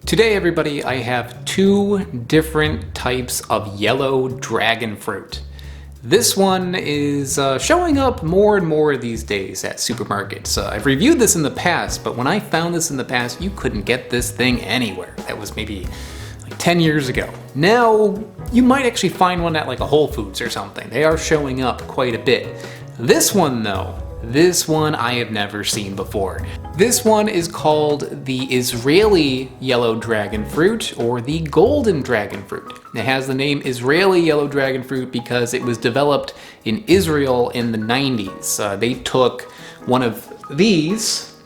Today, everybody, I have two different types of yellow dragon fruit. This one is showing up more and more these days at supermarkets. I've reviewed this in the past, but when I found this in the past, you couldn't get this thing anywhere. That was maybe like 10 years ago. Now, you might actually find one at like a Whole Foods or something. They are showing up quite a bit. This one though, this one I have never seen before. This one is called the Israeli yellow dragon fruit or the golden dragon fruit. It has the name Israeli yellow dragon fruit because it was developed in Israel in the 90s. They took one of these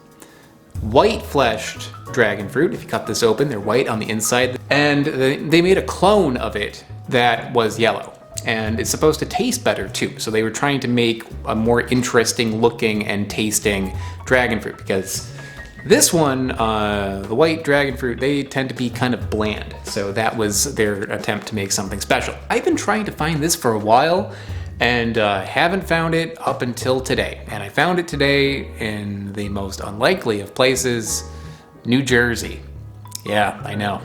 white-fleshed dragon fruit. If you cut this open, they're white on the inside, and they made a clone of it that was yellow. And it's supposed to taste better too. So they were trying to make a more interesting looking and tasting dragon fruit because this one, the white dragon fruit, they tend to be kind of bland. So that was their attempt to make something special. I've been trying to find this for a while and haven't found it up until today. And I found it today in the most unlikely of places, New Jersey. Yeah, I know.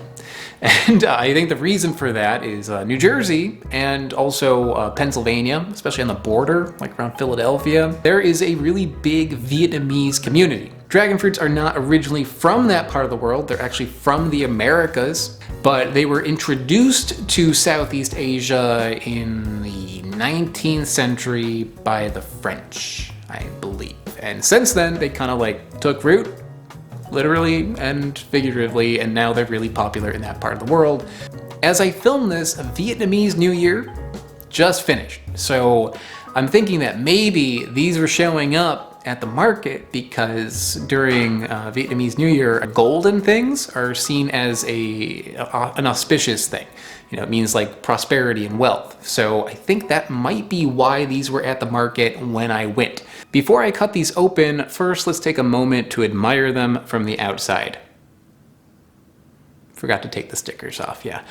And I think the reason for that is New Jersey and also Pennsylvania, especially on the border, like around Philadelphia, there is a really big Vietnamese community. Dragon fruits are not originally from that part of the world, they're actually from the Americas, but they were introduced to Southeast Asia in the 19th century by the French, I believe. And since then, they kind of like took root, literally and figuratively, and now they're really popular in that part of the world. As I film this, Vietnamese New Year just finished, so I'm thinking that maybe these were showing up at the market because during Vietnamese New Year, golden things are seen as an auspicious thing. You know, it means like prosperity and wealth. So I think that might be why these were at the market when I went. Before I cut these open, first let's take a moment to admire them from the outside. Forgot to take the stickers off, yeah.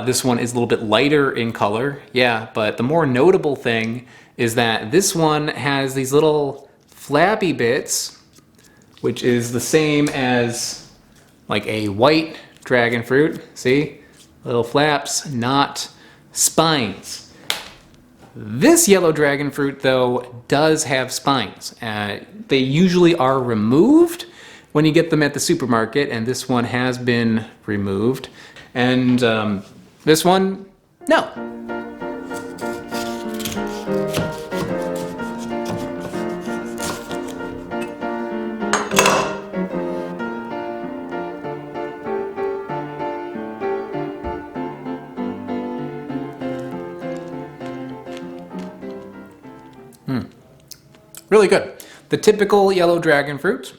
This one is a little bit lighter in color, yeah, but the more notable thing is that this one has these little flappy bits, which is the same as like a white dragon fruit, see? Little flaps, not spines. This yellow dragon fruit, though, does have spines. They usually are removed when you get them at the supermarket, and this one has been removed. And this one, no. Really good. The typical yellow dragon fruits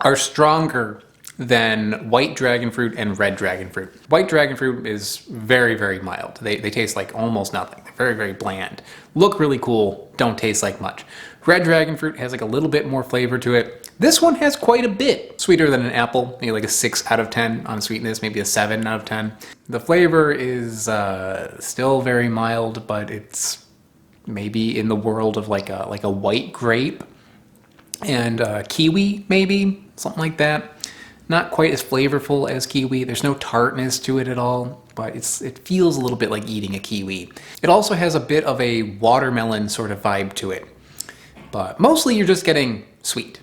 are stronger than white dragon fruit and red dragon fruit. White dragon fruit is very, very mild. They taste like almost nothing. They're very, very bland. Look really cool, don't taste like much. Red dragon fruit has like a little bit more flavor to it. This one has quite a bit. Sweeter than an apple, maybe like a 6 out of 10 on sweetness, maybe a 7 out of 10. The flavor is still very mild, but it's maybe in the world of like a white grape and kiwi, maybe something like that. Not quite as flavorful as kiwi. There's no tartness to it at all, but it feels a little bit like eating a kiwi. It also has a bit of a watermelon sort of vibe to it, but mostly you're just getting sweet,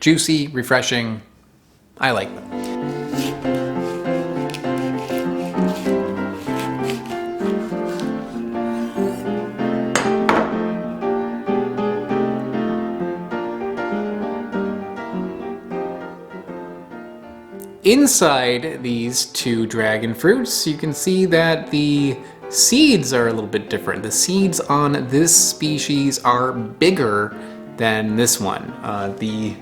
juicy, refreshing. I like them. Inside these two dragon fruits, you can see that the seeds are a little bit different. The seeds on this species are bigger than this one. The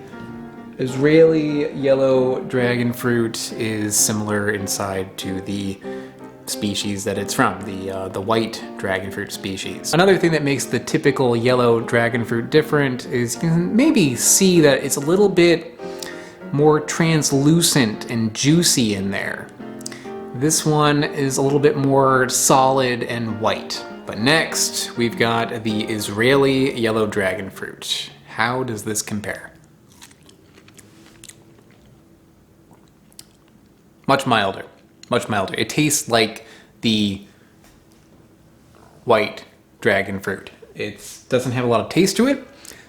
Israeli yellow dragon fruit is similar inside to the species that it's from, the white dragon fruit species. Another thing that makes the typical yellow dragon fruit different is you can maybe see that it's a little bit more translucent and juicy in there. This one is a little bit more solid and white. But next, we've got the Israeli yellow dragon fruit. How does this compare? Much milder. Much milder. It tastes like the white dragon fruit. It doesn't have a lot of taste to it,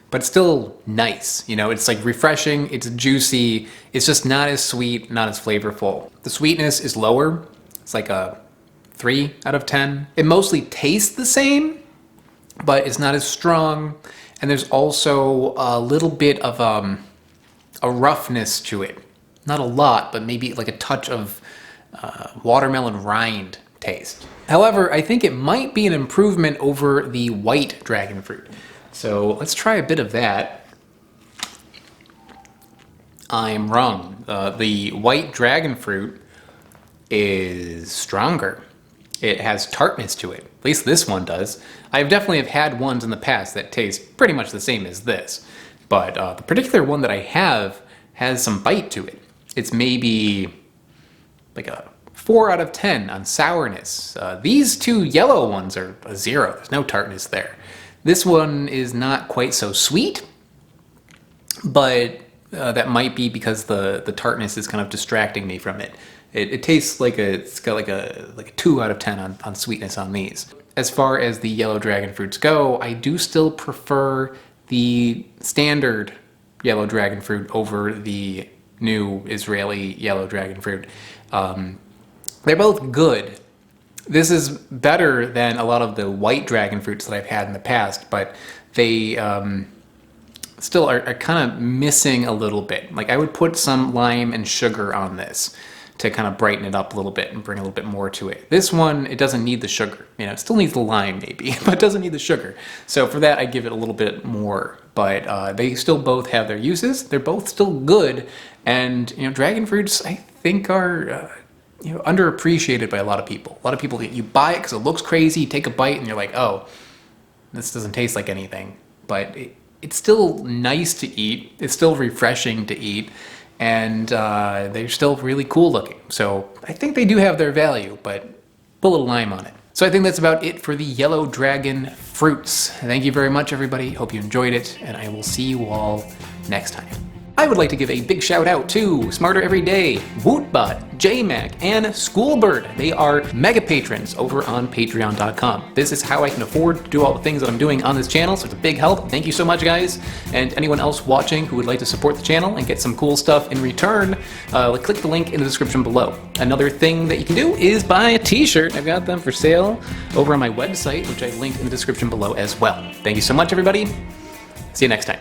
but it's still nice. You know, it's like refreshing, it's juicy, it's just not as sweet, not as flavorful. The sweetness is lower. It's like a 3 out of 10. It mostly tastes the same, but it's not as strong. And there's also a little bit of a roughness to it. Not a lot, but maybe like a touch of watermelon rind taste. However, I think it might be an improvement over the white dragon fruit. So let's try a bit of that. I'm wrong. The white dragon fruit is stronger. It has tartness to it. At least this one does. I definitely have had ones in the past that taste pretty much the same as this. But the particular one that I have has some bite to it. It's maybe like a 4 out of 10 on sourness. These two yellow ones are a 0. There's no tartness there. This one is not quite so sweet, but that might be because the tartness is kind of distracting me from it. It tastes like it's got like a 2 out of 10 on sweetness on these. As far as the yellow dragon fruits go, I do still prefer the standard yellow dragon fruit over the new Israeli yellow dragon fruit. They're both good. This is better than a lot of the white dragon fruits that I've had in the past, but they still are kind of missing a little bit. Like I would put some lime and sugar on this to kind of brighten it up a little bit and bring a little bit more to it. This one, it doesn't need the sugar. You know, it still needs the lime maybe, but it doesn't need the sugar. So for that, I give it a little bit more. But they still both have their uses. They're both still good. And, you know, dragon fruits, I think are, you know, underappreciated by a lot of people. A lot of people, you buy it because it looks crazy, you take a bite and you're like, oh, this doesn't taste like anything. But it's still nice to eat. It's still refreshing to eat. And they're still really cool looking. So I think they do have their value, but put a little lime on it. So I think that's about it for the yellow dragon fruits. Thank you very much, everybody. Hope you enjoyed it, and I will see you all next time. I would like to give a big shout out to Smarter Every Day, Wootbot, JMac, and Schoolbird. They are mega patrons over on patreon.com. This is how I can afford to do all the things that I'm doing on this channel, so it's a big help. Thank you so much, guys. And anyone else watching who would like to support the channel and get some cool stuff in return, click the link in the description below. Another thing that you can do is buy a t-shirt. I've got them for sale over on my website, which I linked in the description below as well. Thank you so much, everybody. See you next time.